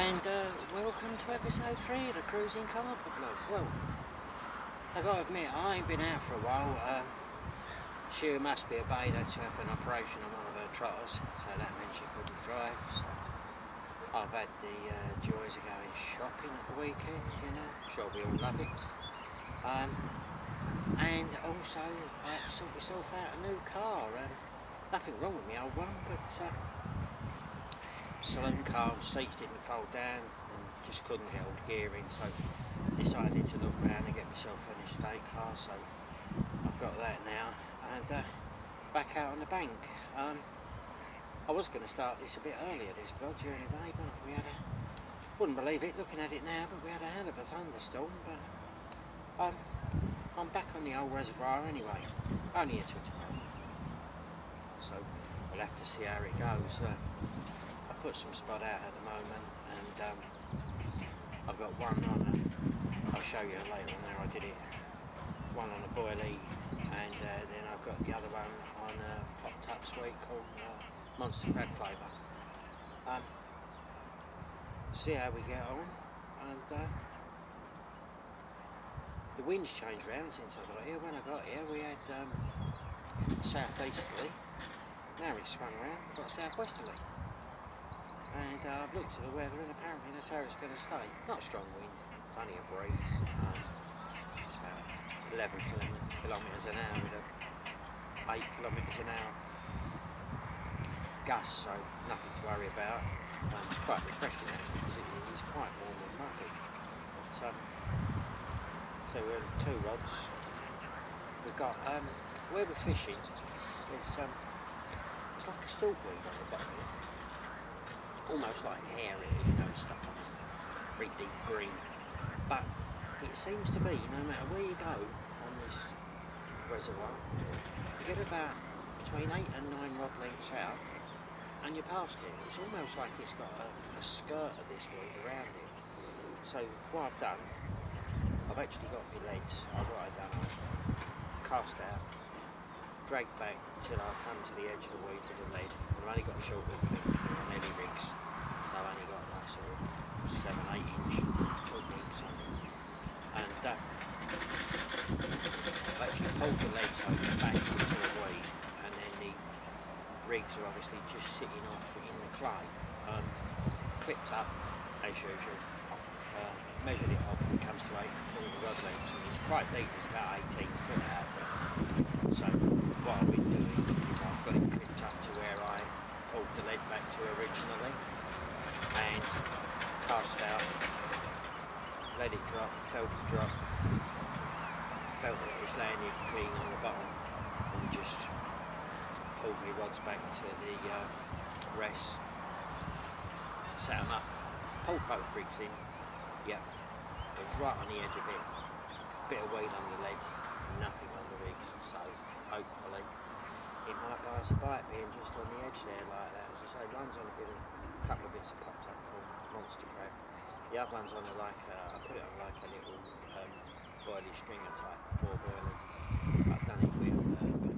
And welcome to episode 3 of the Cruising Carp blog. Well, I gotta admit, I ain't been out for a while. She must be obeyed, had to have an operation on one of her trotters, so that meant she couldn't drive. So I've had the joys of going shopping at the weekend, you know, sure we all love it. And also I had to sort myself out a new car. Nothing wrong with my old one, but saloon car, seats didn't fold down and just couldn't get all the gear in, so decided to look around and get myself an estate car. So I've got that now, and back out on the bank. I was going to start this a bit earlier, this vlog, during the day, but we had a, wouldn't believe it looking at it now, but we had a hell of a thunderstorm. But I'm back on the old reservoir anyway, only here till tomorrow, so we'll have to see how it goes. I put some spot out at the moment, and I've got one on I'll show you later on there, I did it, one on a boilie, and then I've got the other one on a popped up sweet called Monster Crab flavour. See how we get on, and the wind's changed round since I got here. When I got here we had southeasterly, now it's swung around, we've got southwesterly. And I've looked at the weather, and apparently that's how it's going to stay. Not a strong wind, it's only a breeze. It's about 11 kilometres an hour with a 8 kilometres an hour gust, so nothing to worry about. It's quite refreshing actually, because it is quite warm and muggy. But, so we're on 2 rods. We've got where we're fishing. It's like a silkweed on the bottom here. Almost like hair, you know, stuff on it, very deep green. But it seems to be, no matter where you go on this reservoir, you get about between 8 and 9 rod lengths out, and you're past it. It's almost like it's got a skirt of this weed around it. So what I've done, I've actually got my leads. What I've done, I've cast out, dragged back till I come to the edge of the weed with the lead. I've only got a short hook link on any rigs. I've only got like sort of 7-8 inch hook links on them. And I've actually pulled the leads over back into the weed, and then the rigs are obviously just sitting off in the clay. Clipped up as usual. Measured it off, and it comes to 8 rod lengths, and it's quite deep, it's about 18 foot out there. So what I've been doing is I've got it clipped up to where I pulled the lead back to originally, and cast out, let it drop, felt it drop, felt that it's landed clean on the bottom, and just pulled my rods back to the rest, set them up, pulled both rigs in. Yep, right on the edge of it, bit of weight on the legs, nothing on the rigs, so hopefully it might buy us a bite being just on the edge there like that. As I say, one's on a couple of bits of popped up called Monster Crab, the other one's on a I put it on like a little boilie stringer type 4 boilie. I've done it with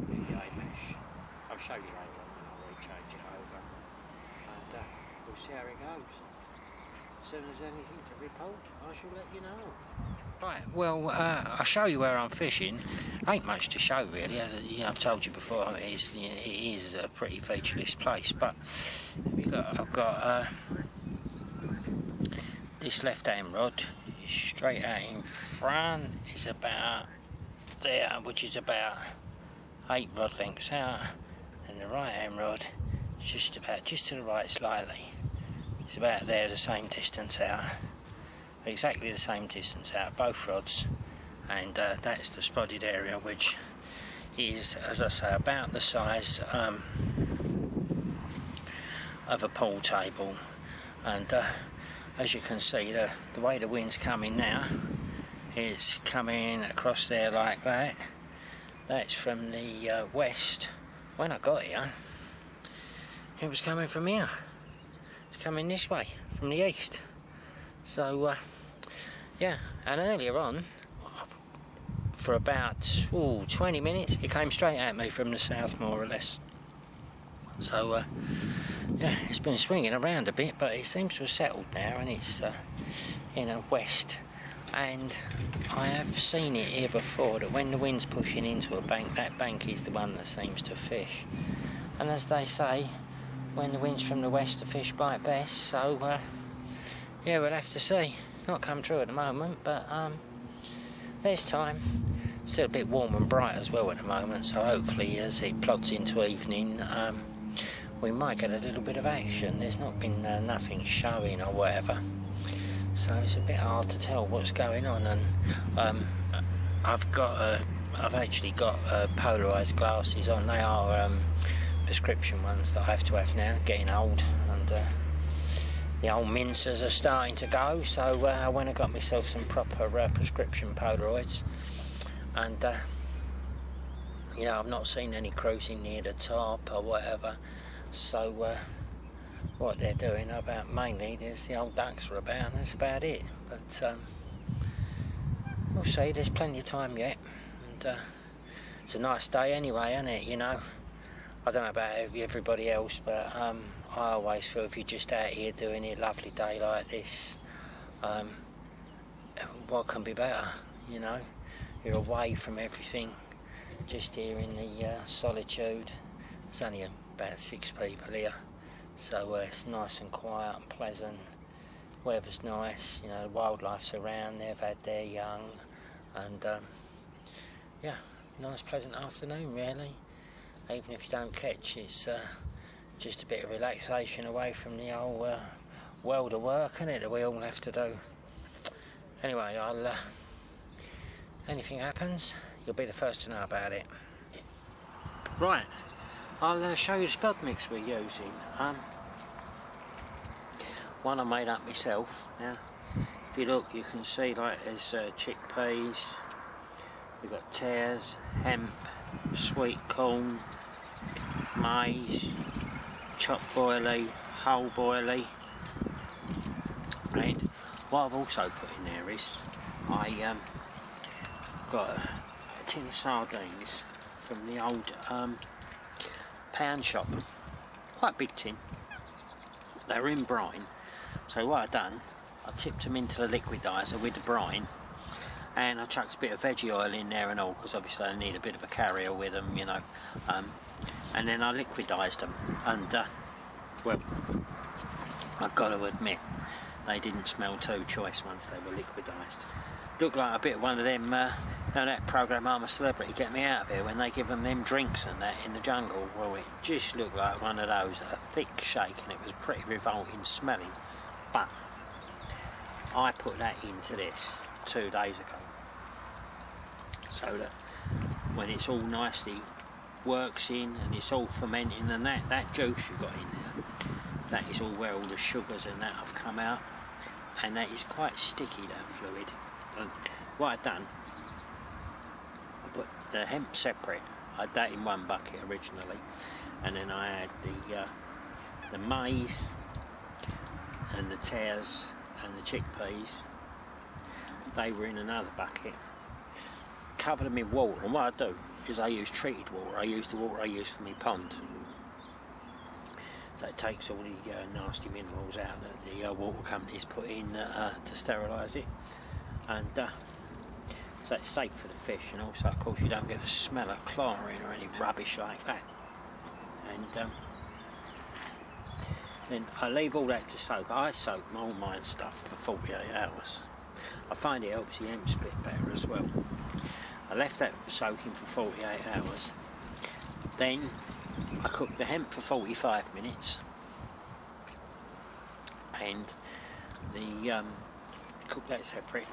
PVA mesh. I'll show you later on when I change it over, and we'll see how it goes. As soon as anything to report, I shall let you know. Right, well, I'll show you where I'm fishing. Ain't much to show really, as I've told you before. It is a pretty featureless place, but I've got this left-hand rod is straight out in front. It's about there, which is about 8 rod lengths out, and the right-hand rod is just to the right slightly. It's about there, the same distance out, exactly the same distance out, both rods, and that's the spotted area, which is, as I say, about the size of a pool table. And as you can see, the way the wind's coming now, it's coming across there like that. That's from the west. When I got here, it was coming from here. Coming this way from the east. So yeah, and earlier on, for about 20 minutes, it came straight at me from the south, more or less. So yeah, it's been swinging around a bit, but it seems to have settled now, and it's in a west. And I have seen it here before, that when the wind's pushing into a bank, that bank is the one that seems to fish. And as they say, when the wind's from the west, the fish bite best. So yeah, we'll have to see. It's not come true at the moment, but there's time. Still a bit warm and bright as well at the moment, so hopefully as it plods into evening, we might get a little bit of action. There's not been nothing showing or whatever, so it's a bit hard to tell what's going on. And I've actually got polarised glasses on. They are prescription ones that I have to have now, getting old, and the old mincers are starting to go, so I went and got myself some proper prescription Polaroids. And you know, I've not seen any cruising near the top or whatever, so what they're doing about, mainly there's the old ducks are about, and that's about it. But we'll see, there's plenty of time yet, and it's a nice day anyway, isn't it? You know, I don't know about everybody else, but I always feel if you're just out here doing it, lovely day like this, what can be better, you know? You're away from everything, just here in the solitude. There's only about 6 people here, so it's nice and quiet and pleasant. Weather's nice, you know, wildlife's around, they've had their young, and yeah, nice pleasant afternoon really. Even if you don't catch, it's just a bit of relaxation away from the old world of work, isn't it, that we all have to do. Anyway, anything happens, you'll be the first to know about it. Right, I'll show you the spud mix we're using. One I made up myself. Now, if you look, you can see like there's chickpeas, we've got tares, hemp, sweet corn, maize, chopped boilie, whole boilie, and what I've also put in there is I got a tin of sardines from the old pound shop, quite a big tin. They were in brine, so what I've done, I tipped them into the liquidizer with the brine, and I chucked a bit of veggie oil in there and all, because obviously I need a bit of a carrier with them, you know, and then I liquidised them, and well, I've got to admit, they didn't smell too choice once they were liquidised. Looked like a bit of one of them, you know, that programme I'm a Celebrity, Get Me Out of Here, when they give them drinks and that in the jungle. Well, it just looked like one of those, a thick shake, and it was pretty revolting smelling. But I put that into this 2 days ago, so that when it's all nicely works in and it's all fermenting, and that juice you got in there, that is all where all the sugars and that have come out, and that is quite sticky, that fluid. And what I've done, I put the hemp separate. I had that in one bucket originally, and then I had the maize and the tares and the chickpeas. They were in another bucket. Cover them in water, and what I do is I use treated water. I use the water I use for my pond. So it takes all the nasty minerals out that the water companies put in to sterilise it, and so it's safe for the fish, and also of course you don't get the smell of chlorine or any rubbish like that. And then I leave all that to soak. I soak all my stuff for 48 hours. I find it helps the hemp split better as well. I left that soaking for 48 hours. Then I cooked the hemp for 45 minutes, and the cook that separate,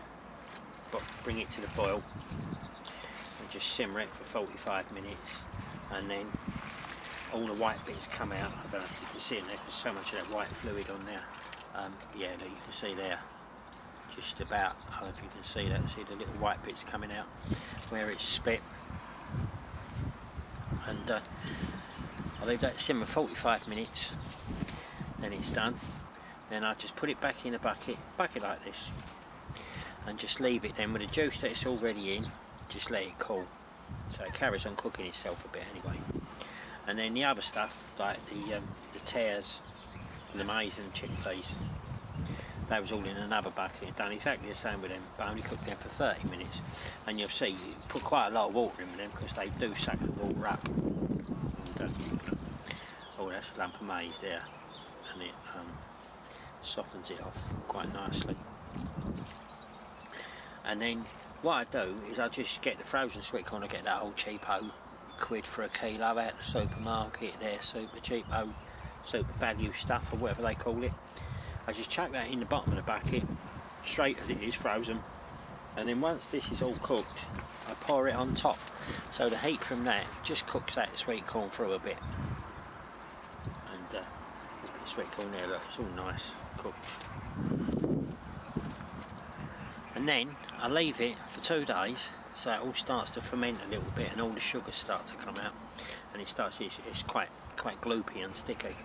but bring it to the boil and just simmer it for 45 minutes, and then all the white bits come out. I don't know if you can see it there, there's so much of that white fluid on there. Yeah, you can see there, just about, I don't know if you can see that, see the little white bits coming out where it's split. And I leave that simmer 45 minutes, then it's done. Then I just put it back in a bucket like this, and just leave it then with the juice that it's already in, just let it cool. So it carries on cooking itself a bit anyway. And then the other stuff, like the tares, the maize and chickpeas, that was all in another bucket. Done exactly the same with them, but only cooked them for 30 minutes. And you'll see, you put quite a lot of water in with them because they do suck the water up. And, oh, that's a lump of maize there, and it softens it off quite nicely. And then what I do is I just get the frozen sweet corn. I get that old cheapo £1 for a kilo out the supermarket there, super cheapo, super value stuff or whatever they call it. I just chuck that in the bottom of the bucket, straight as it is, frozen. And then once this is all cooked, I pour it on top. So the heat from that just cooks that sweet corn through a bit. And there's a bit of sweet corn there, look, it's all nice cooked. And then I leave it for 2 days so it all starts to ferment a little bit and all the sugars start to come out, and it's quite gloopy and sticky.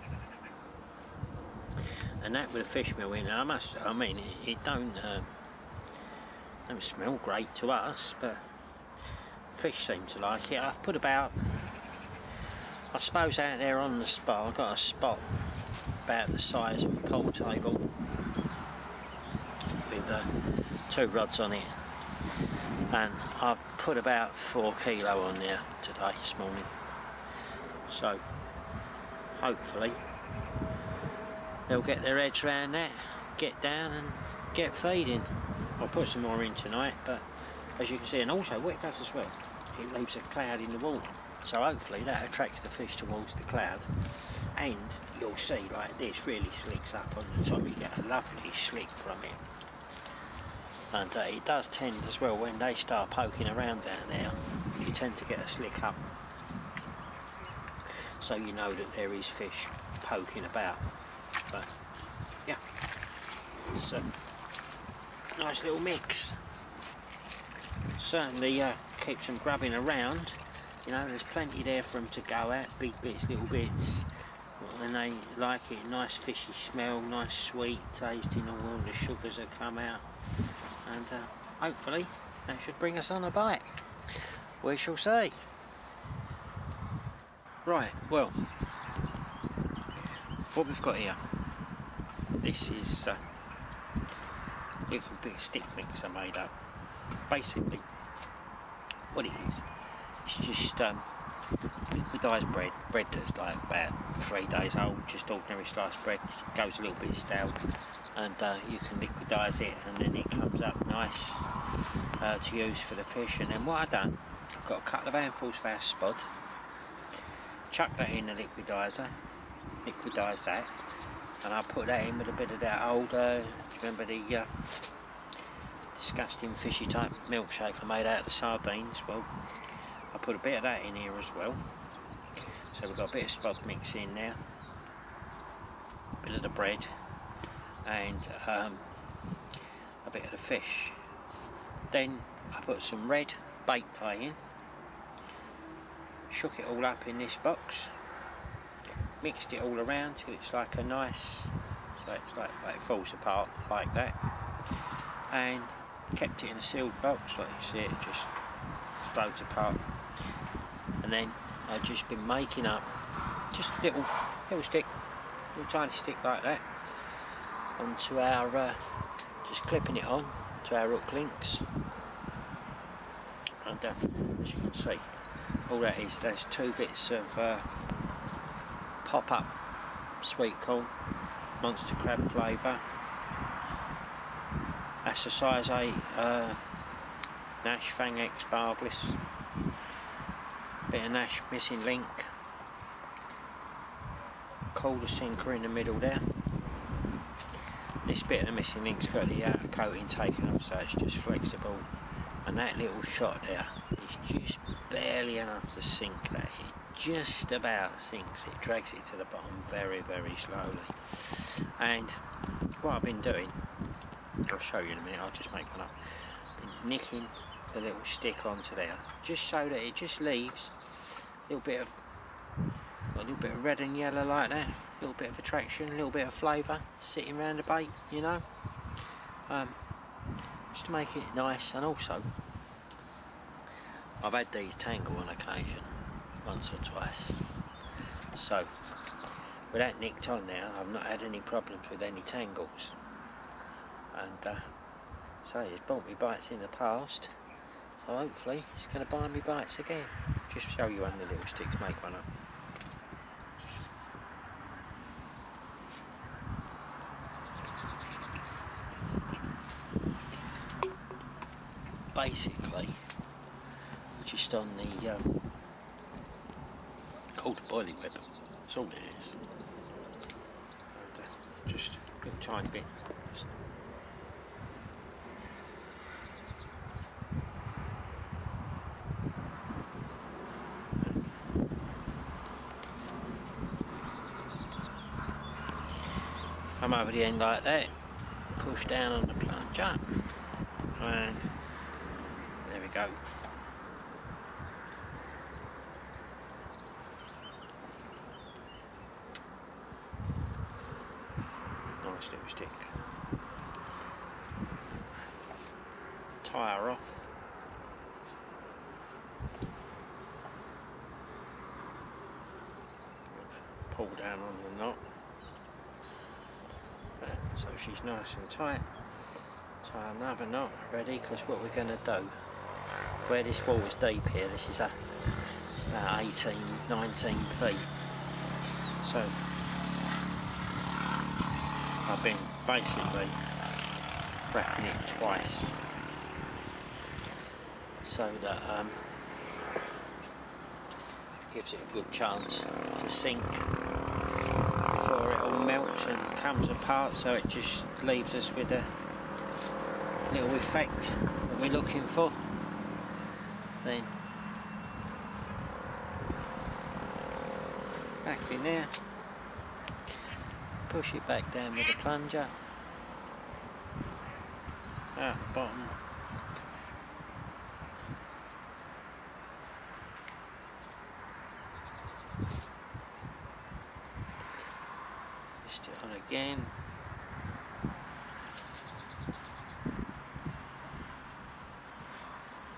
And that with a fish meal in, I mean it don't smell great to us, but fish seem to like it. I've put about, I suppose out there on the spot, I've got a spot about the size of a pool table with 2 rods on it, and I've put about 4 kilo on there today, this morning. So hopefully they'll get their heads around that, get down and get feeding. I'll put some more in tonight, but as you can see, and also what it does as well, it leaves a cloud in the water, so hopefully that attracts the fish towards the cloud, and you'll see like this really slicks up on the top. You get a lovely slick from it. And it does tend as well, when they start poking around down there, you tend to get a slick up, so you know that there is fish poking about. But yeah, it's a nice little mix. Certainly keeps them grubbing around, you know, there's plenty there for them to go at, big bits, little bits, and they like it. Nice fishy smell, nice sweet tasting, all the sugars that come out. And hopefully that should bring us on a bite. We shall see. Right, well, what we've got here, this is a little bit of stick mix I made up. Basically what it is, it's just liquidised bread that's like about 3 days old, just ordinary sliced bread, goes a little bit stale, and you can liquidise it and then it comes up nice to use for the fish. And then what I've done, I've got a couple of handfuls of our spod, chuck that in the liquidiser, liquidise that, and I put that in with a bit of that old, remember the disgusting fishy type milkshake I made out of the sardines? Well, I put a bit of that in here as well. So we've got a bit of spod mix in there, a bit of the bread, and a bit of the fish. Then I put some red bait dye in, shook it all up in this box, mixed it all around till it's like a nice, so it's like it falls apart like that, and kept it in a sealed box. Like you see, it just explodes apart. And then I've just been making up just little stick, little tiny stick like that, onto our just clipping it on to our hook links. And as you can see, all that is, there's 2 bits of pop-up sweet corn, monster crab flavour. That's a size 8 Nash Fang X Barbliss. Bit of Nash missing link. Calder sinker in the middle there. This bit of the missing link's got the outer coating taken off, so it's just flexible. And that little shot there is just barely enough to sink that. It just about sinks it, drags it to the bottom very, very slowly. And what I've been doing, I'll show you in a minute, I'll just make one up. Been nicking the little stick onto there, just so that it just leaves a little bit of, got a little bit of red and yellow like that, a little bit of attraction, a little bit of flavour sitting around the bait, you know, just to make it nice. And also I've had these tangle on occasion, once or twice, So with that nicked on now, I've not had any problems with any tangles, and so it's bought me bites in the past, so hopefully it's going to buy me bites again. Just show you when the little sticks make one up. Basically, just on the called a boilie whip, that's all it is. And, just a little tiny bit. Come over the end like that, push down on the plunger, and there we go. Nice little stick. Tie her off. Pull down on the knot. So she's nice and tight. Tie another knot ready, because what we're going to do, where this wall is deep here, this is about 18, 19 feet. So I've been basically wrapping it twice, so that gives it a good chance to sink before it all melts and comes apart, so it just leaves us with a little effect that we're looking for. Then back in there, push it back down with the plunger, out the bottom, twist it on again,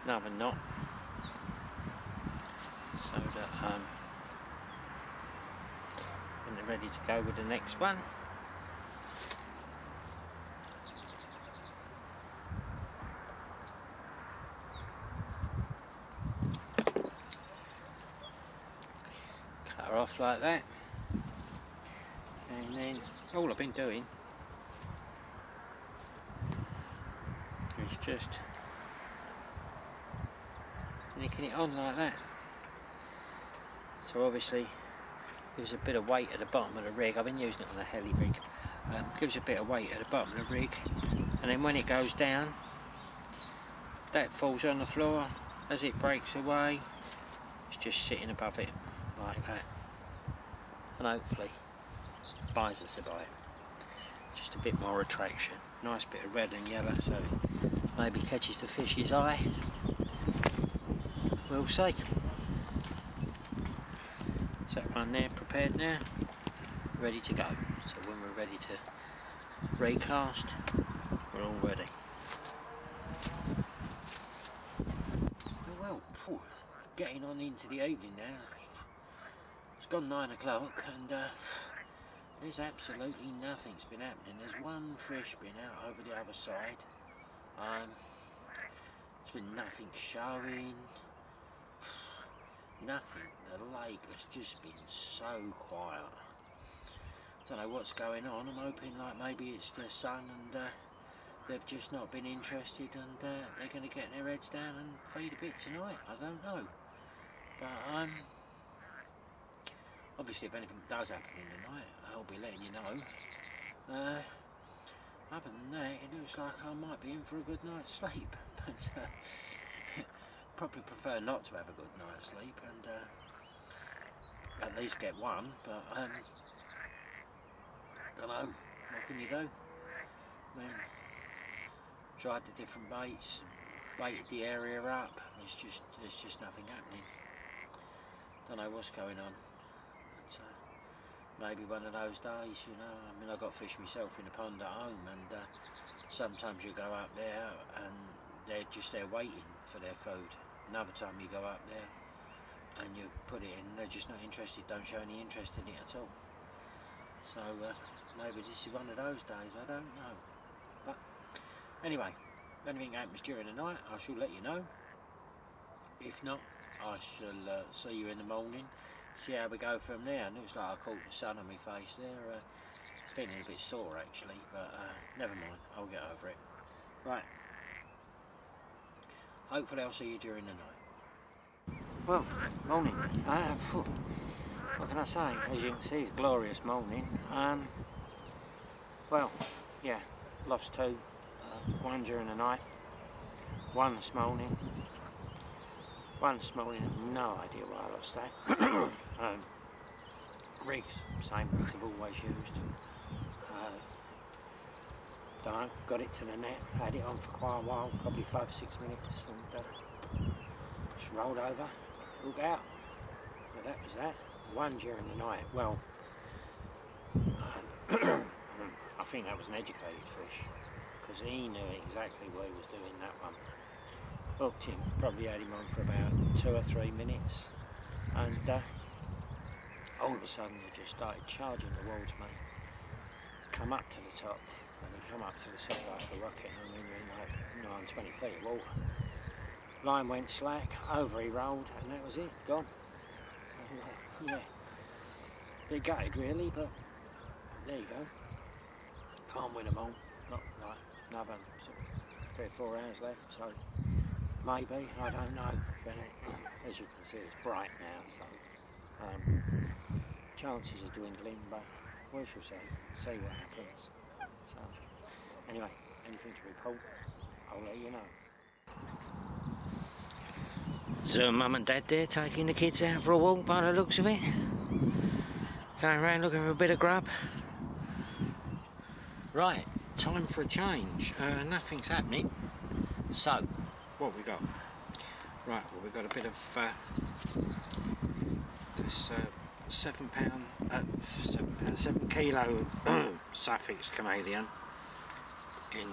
another knot, so that when they're ready to go with the next one. Cut her off like that, and then all I've been doing is just nicking it on like that. So obviously gives a bit of weight at the bottom of the rig. I've been using it on a heli rig. Gives a bit of weight at the bottom of the rig, and then when it goes down, that falls on the floor. As it breaks away, it's just sitting above it like that, and hopefully buys us a bite. Just a bit more attraction. Nice bit of red and yellow, so it maybe catches the fish's eye. We'll see. So one there prepared now, ready to go. So when we're ready to recast, we're all ready. Well, getting on into the evening now. It's gone 9 o'clock, and there's absolutely nothing's been happening. There's one fish been out over the other side. There's been nothing showing. Nothing. The lake has just been so quiet. Don't know what's going on. I'm hoping like maybe it's the sun and they've just not been interested, and they're going to get their heads down and feed a bit tonight. I don't know. But obviously if anything does happen in the night, I'll be letting you know. Other than that, it looks like I might be in for a good night's sleep. But probably prefer not to have a good night's sleep, and at least get one. But don't know, what can you do? I mean, tried the different baits, baited the area up. There's just nothing happening. Don't know what's going on. But maybe one of those days, you know. I mean, I got fish myself in a pond at home, and sometimes you go up there and they're just there waiting for their food. Another time you go up there and you put it in, they're just not interested, don't show any interest in it at all. So maybe this is one of those days, I don't know. But anyway, if anything happens during the night, I shall let you know. If not, I shall see you in the morning, see how we go from there. Looks like I caught the sun on my face there. Feeling a bit sore actually, but never mind, I'll get over it. Right, hopefully I'll see you during the night. Well, morning. What can I say? As you can see, it's glorious morning. Well, yeah, lost two. One during the night, one this morning. One this morning, I have no idea why I lost that. Rigs, same rigs I've always used. Don't know, got it to the net, had it on for quite a while, probably 5 or 6 minutes, and just rolled over, look out. So that was that. One during the night. Well, I think that was an educated fish, because he knew exactly what he was doing, that one. Hooked him, probably had him on for about 2 or 3 minutes, and all of a sudden he just started charging towards me. Come up to the top, and he come up to the top like a rocket. I mean, we're in like 9-20 feet of water. Line went slack, over he rolled, and that was it, gone. So yeah, bit gutted really, but there you go. Can't win them all. Not like another sort of 3 or 4 hours left, so maybe, I don't know. But as you can see, it's bright now, so chances are dwindling, but we shall see what happens. So anyway, anything to report, I'll let you know. So Mum and Dad there taking the kids out for a walk by the looks of it. Going around looking for a bit of grub. Right, time for a change. Nothing's happening. So, what have we got? Right, well we've got a bit of this 7 kilo Suffix chameleon in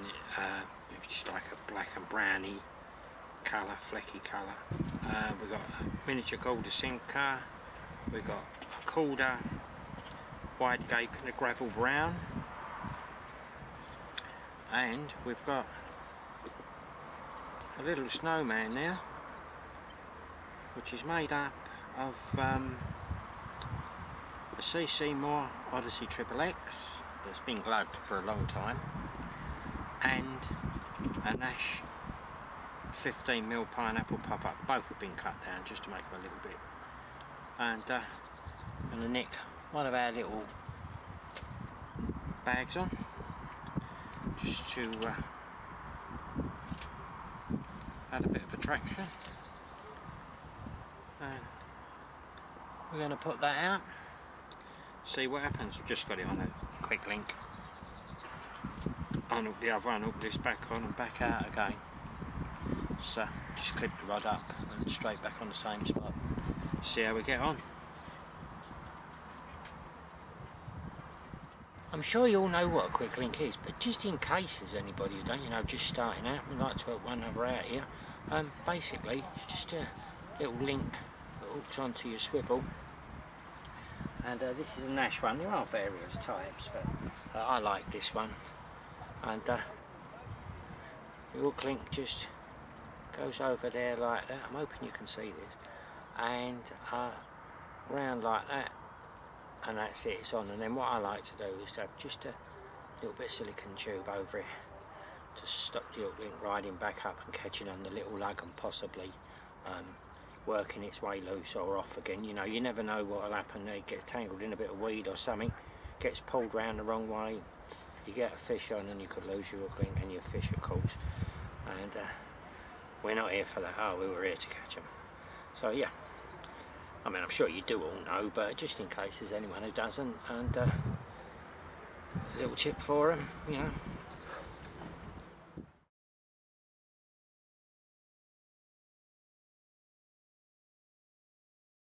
just like a black and browny colour, flecky colour. We've got a miniature Calder Sinker, we've got a Calder wide gape in a gravel brown, and we've got a little snowman there, which is made up of a CC Moore Odyssey XXX that's been glugged for a long time, and a Nash 15mm pineapple pop-up. Both have been cut down just to make them a little bit. And I'm going to nick one of our little bags on, just to add a bit of attraction. And we're going to put that out, see what happens. We've just got it on a quick link. Unhook the other one, hook this back on and back out again. So just clip the rod up and straight back on the same spot. See how we get on. I'm sure you all know what a quick link is, but just in case there's anybody who don't, you know, just starting out, we'd like to help one another out here. Basically, it's just a little link that hooks onto your swivel. And this is a Nash one. There are various types, but I like this one. And the hook link just goes over there like that. I'm hoping you can see this. And round like that, and that's it, it's on. And then what I like to do is to have just a little bit of silicone tube over it to stop the hook link riding back up and catching on the little lug and possibly working its way loose or off again. You know, you never know what will happen. It gets tangled in a bit of weed or something, gets pulled round the wrong way, you get a fish on and you could lose your hook link and your fish, of course. And we're not here for that, are we? We're here to catch them. So yeah, I mean, I'm sure you do all know, but just in case there's anyone who doesn't, and a little tip for them, you know,